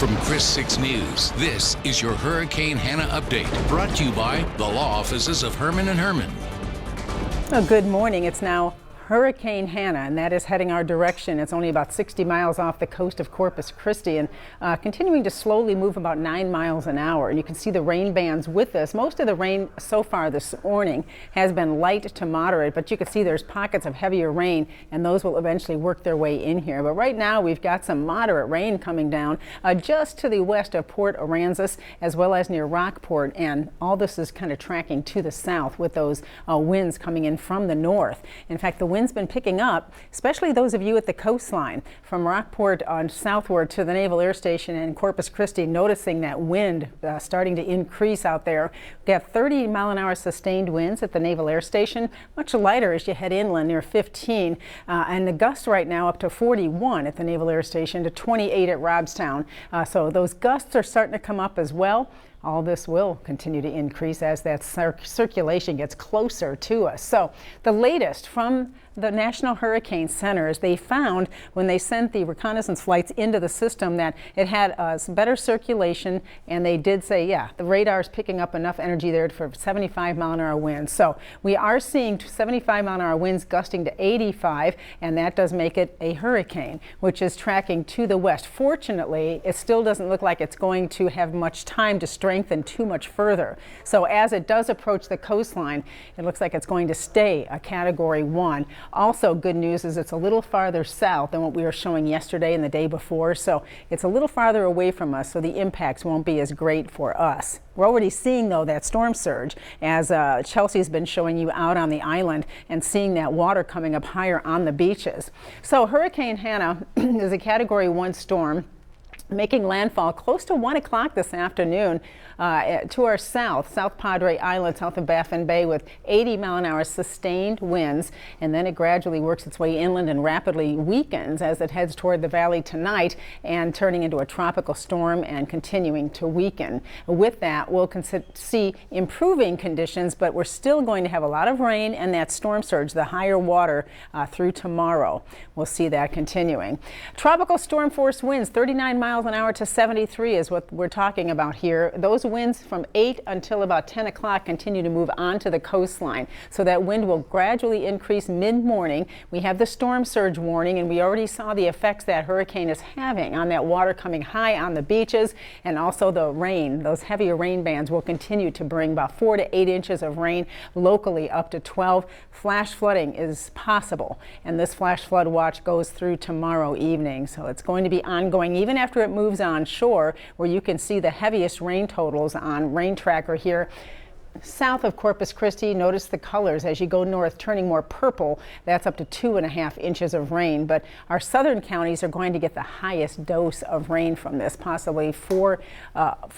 From Chris 6 News, this is your Hurricane Hanna update, brought to you by the law offices of Herman & Herman. Well, good morning. It's now Hurricane Hanna, and that is heading our direction. It's only about 60 miles off the coast of Corpus Christi and continuing to slowly move about 9 miles an hour. And you can see the rain bands with this. Most of the rain so far this morning has been light to moderate, but you can see there's pockets of heavier rain, and those will eventually work their way in here. But right now we've got some moderate rain coming down just to the west of Port Aransas, as well as near Rockport, and all this is kind of tracking to the south with those winds coming in from the north. In fact, the wind's been picking up, especially those of you at the coastline from Rockport on southward to the Naval Air Station and Corpus Christi, noticing that wind starting to increase out there. We have 30-mile-an-hour sustained winds at the Naval Air Station, much lighter as you head inland near 15, and the gusts right now up to 41 at the Naval Air Station to 28 at Robstown. So those gusts are starting to come up as well. All this will continue to increase as that circulation gets closer to us. So the latest from the National Hurricane Center is they found when they sent the reconnaissance flights into the system that it had some better circulation, and they did say, yeah, the radar is picking up enough energy there for 75-mile-an-hour winds. So we are seeing 75-mile-an-hour winds gusting to 85, and that does make it a hurricane, which is tracking to the west. Fortunately, it still doesn't look like it's going to have much time to strengthen too much further. So as it does approach the coastline, it looks like it's going to stay a Category 1. Also, good news is it's a little farther south than what we were showing yesterday and the day before, so it's a little farther away from us, so the impacts won't be as great for us. We're already seeing, though, that storm surge as Chelsea's been showing you out on the island and seeing that water coming up higher on the beaches. So Hurricane Hanna is a Category 1 storm making landfall close to 1 o'clock this afternoon to our south, South Padre Island, south of Baffin Bay, with 80-mile-an-hour sustained winds, and then it gradually works its way inland and rapidly weakens as it heads toward the valley tonight and turning into a tropical storm and continuing to weaken. With that, we'll see improving conditions, but we're still going to have a lot of rain and that storm surge, the higher water through tomorrow. We'll see that continuing. Tropical storm force winds, 39 miles an hour to 73 is what we're talking about here. Those winds from 8 until about 10 o'clock continue to move onto the coastline. So that wind will gradually increase mid-morning. We have the storm surge warning, and we already saw the effects that hurricane is having on that water coming high on the beaches, and also the rain. Those heavier rain bands will continue to bring about 4 to 8 inches of rain, locally up to 12. Flash flooding is possible, and this flash flood watch goes through tomorrow evening. So it's going to be ongoing even after it moves on shore, where you can see the heaviest rain totals on Rain Tracker here. South of Corpus Christi, notice the colors as you go north turning more purple. That's up to 2.5 inches of rain, but our southern counties are going to get the highest dose of rain from this, possibly 4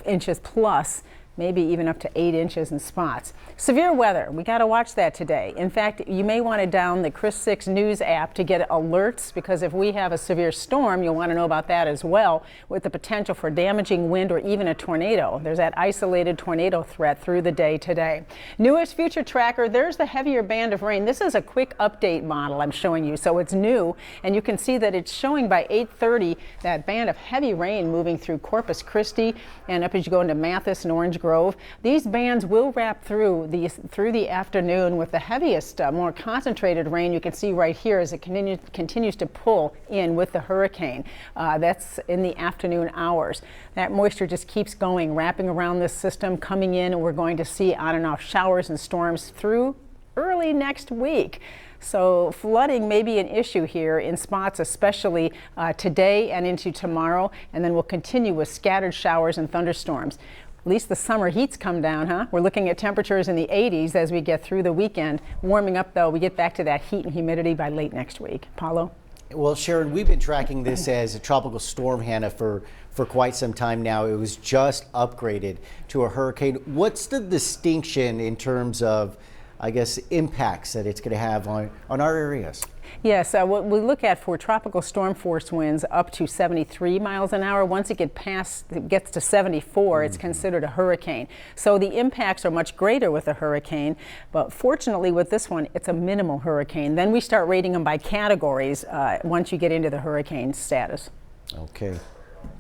inches plus, maybe even up to 8 inches in spots. Severe weather, we got to watch that today. In fact, you may want to down the Chris 6 News app to get alerts, because if we have a severe storm, you'll want to know about that as well, with the potential for damaging wind or even a tornado. There's that isolated tornado threat through the day today. Newest future tracker, there's the heavier band of rain. This is a quick update model I'm showing you, so it's new, and you can see that it's showing by 8:30 that band of heavy rain moving through Corpus Christi and up as you go into Mathis and Orange Grove. These bands will wrap through the afternoon with the heaviest, more concentrated rain you can see right here as it continues to pull in with the hurricane. That's in the afternoon hours. That moisture just keeps going, wrapping around this system, coming in, and we're going to see on and off showers and storms through early next week. So flooding may be an issue here in spots, especially today and into tomorrow, and then we'll continue with scattered showers and thunderstorms. At least the summer heat's come down, huh? We're looking at temperatures in the 80s as we get through the weekend. Warming up, though, we get back to that heat and humidity by late next week. Paulo? Well, Sharon, we've been tracking this as a tropical storm, Hanna, for quite some time now. It was just upgraded to a hurricane. What's the distinction in terms of, I guess, impacts that it's going to have on our areas? Yes, what we look at for tropical storm force winds up to 73 miles an hour. Once it gets to 74, it's considered a hurricane. So the impacts are much greater with a hurricane, but fortunately with this one, it's a minimal hurricane. Then we start rating them by categories once you get into the hurricane status. Okay.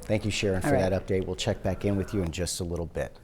Thank you, Sharon, All for right. that update. We'll check back in with you in just a little bit.